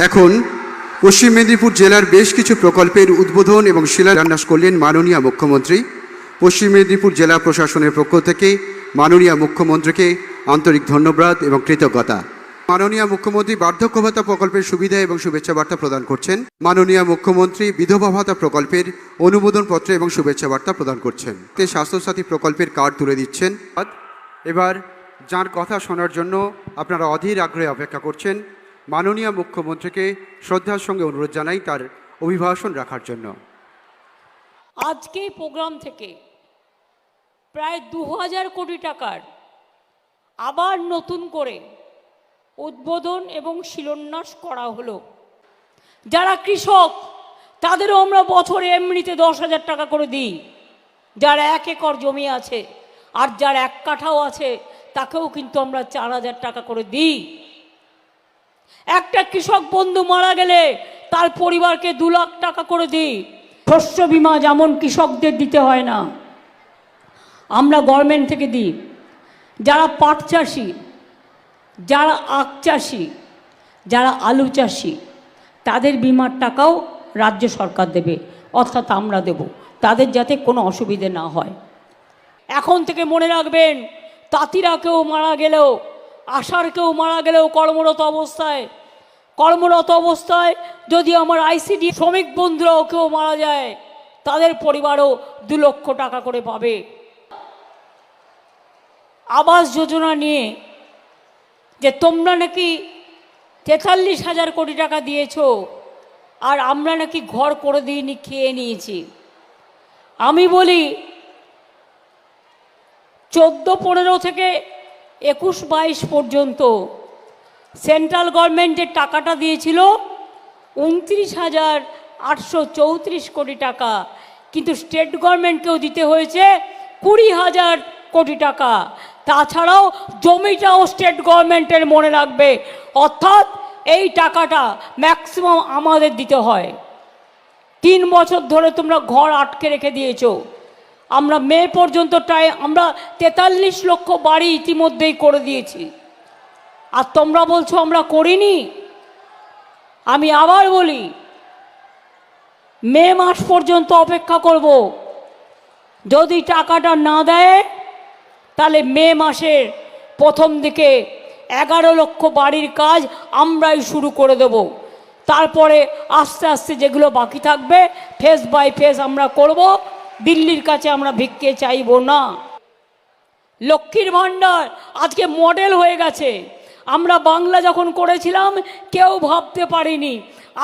এখন পশ্চিম মেদিনীপুর জেলার বেশ কিছু প্রকল্পের উদ্বোধন এবং শিলান্যাস করলেন মাননীয় মুখ্যমন্ত্রী। পশ্চিম মেদিনীপুর জেলা প্রশাসনের পক্ষ থেকে মাননীয় মুখ্যমন্ত্রীকে আন্তরিক ধন্যবাদ এবং কৃতজ্ঞতা। মাননীয় মুখ্যমন্ত্রী বার্ধক্য ভাতা প্রকল্পের সুবিধা এবং শুভেচ্ছা বার্তা প্রদান করছেন। মাননীয় মুখ্যমন্ত্রী বিধবা ভাতা প্রকল্পের অনুমোদনপত্র এবং শুভেচ্ছা বার্তা প্রদান করছেন। স্বাস্থ্যসাথী প্রকল্পের কার্ড তুলে দিচ্ছেন। এবার যার কথা শোনার জন্য আপনারা অধীর আগ্রহে অপেক্ষা করছেন, মাননীয় মুখ্যমন্ত্রীকে শ্রদ্ধার সঙ্গে অনুরোধ জানাই তার অভিভাষণ রাখার জন্য। আজকে এই প্রোগ্রাম থেকে প্রায় 2000 কোটি টাকার আবার নতুন করে উদ্বোধন এবং শিলান্যাস করা হলো। যারা কৃষক তাদেরও আমরা বছরে এমনিতে 10,000 টাকা করে দিই, যার 1 একর জমি আছে, আর যার 1 কাঠাও আছে তাকেও কিন্তু আমরা 4,000 টাকা করে দিই। একটা কৃষক বন্ধু মারা গেলে তার পরিবারকে 2 লাখ টাকা করে দিই। শস্য বীমা যেমন কৃষকদের দিতে হয় না, আমরা গভর্নমেন্ট থেকে দিই। যারা পাট চাষি, যারা আখ চাষি, যারা আলু চাষি, তাদের বিমার টাকাও রাজ্য সরকার দেবে, অর্থাৎ আমরা দেব, তাদের যাতে কোনো অসুবিধে না হয়। এখন থেকে মনে রাখবেন, তাঁতিরা কেউ মারা গেলেও, আশার কেউ মারা গেলেও কর্মরত অবস্থায় যদি আমার আইসিডি শ্রমিক বন্ধুরাও কেউ মারা যায়, তাদের পরিবারও 2 লক্ষ টাকা করে পাবে। আবাস যোজনা নিয়ে যে তোমরা নাকি 43,000 কোটি টাকা দিয়েছো আর আমরা নাকি ঘর করে দিইনি, খেয়ে নিয়েছি। আমি বলি 14-15 থেকে 21-22 পর্যন্ত সেন্ট্রাল গভর্নমেন্ট যে টাকাটা দিয়েছিল 29,834 কোটি টাকা, কিন্তু স্টেট গভর্নমেন্টকেও দিতে হয়েছে 20,000 কোটি টাকা। তাছাড়াও জমিটাও স্টেট গভর্নমেন্টের, মনে রাখবে। অর্থাৎ এই টাকাটা ম্যাক্সিমাম আমাদের দিতে হয়। 3 বছর ধরে তোমরা ঘর আটকে রেখে দিয়েছো। আমরা মে পর্যন্ত আমরা 43 লক্ষ বাড়ি ইতিমধ্যেই করে দিয়েছি, আর তোমরা বলছো আমরা করিনি। আমি আবার বলি, মে মাস পর্যন্ত অপেক্ষা করব। যদি টাকাটা না দেয় তাহলে মে মাসের প্রথম দিকে 11 লক্ষ বাড়ির কাজ আমরাই শুরু করে দেব। তারপরে আস্তে আস্তে যেগুলো বাকি থাকবে ফেজ বাই ফেজ আমরা করব। দিল্লির কাছে আমরা ভিক্ষে চাইব না। লক্ষ্মীর ভাণ্ডার আজকে মডেল হয়ে গেছে। আমরা বাংলা যখন করেছিলাম কেউ ভাবতে পারিনি।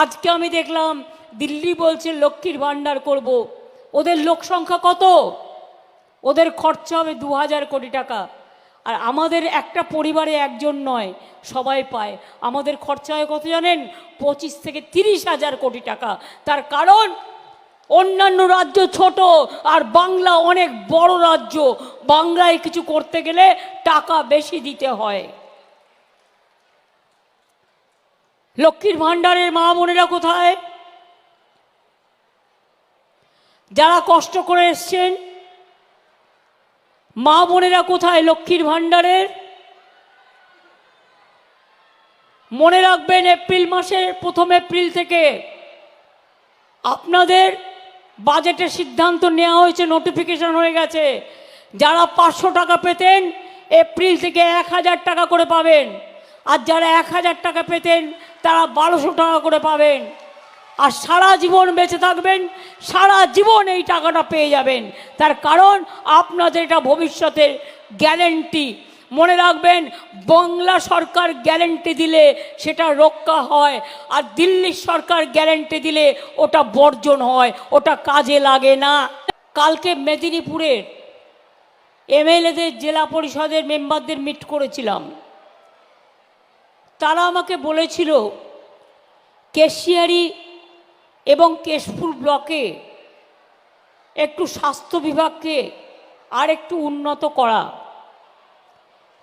আজকে আমি দেখলাম দিল্লি বলছে লক্ষ্মীর ভাণ্ডার করব। ওদের লোক সংখ্যা কত? ওদের খরচা হবে 2,000 কোটি টাকা। আর আমাদের একটা পরিবারে একজন নয়, সবাই পায়। আমাদের খরচা হয় কত জানেন? 25 থেকে 30,000 কোটি টাকা। তার কারণ অন্যান্য রাজ্য ছোট আর বাংলা অনেক বড় রাজ্য। বাংলায় কিছু করতে গেলে টাকা বেশি দিতে হয়। লক্ষ্মীর ভাণ্ডারের মা বোনেরা কোথায়? যারা কষ্ট করে এসছেন মা বোনেরা কোথায় লক্ষ্মীর ভাণ্ডারের? মনে রাখবেন, এপ্রিল মাসের 1 এপ্রিল থেকে আপনাদের বাজেটের সিদ্ধান্ত নেওয়া হয়েছে, নোটিফিকেশন হয়ে গেছে। যারা 500 টাকা পেতেন এপ্রিল থেকে 1,000 টাকা করে পাবেন, আর যারা 1,000 টাকা পেতেন তারা 1,200 টাকা করে পাবেন। আর সারা জীবন বেঁচে থাকবেন, সারা জীবন এই টাকাটা পেয়ে যাবেন। তার কারণ আপনাদের এটা ভবিষ্যতের গ্যারেন্টি। মনে রাখবেন, বাংলা সরকার গ্যারেন্টি দিলে সেটা রক্ষা হয়, আর দিল্লির সরকার গ্যারেন্টি দিলে ওটা বর্জন হয়, ওটা কাজে লাগে না। কালকে মেদিনীপুরের এমএলএদের, জেলা পরিষদের মেম্বারদের মিট করেছিলাম। তারা আমাকে বলেছিল কেশিয়ারি এবং কেশপুর ব্লকে একটু স্বাস্থ্য বিভাগকে আর একটু উন্নত করা।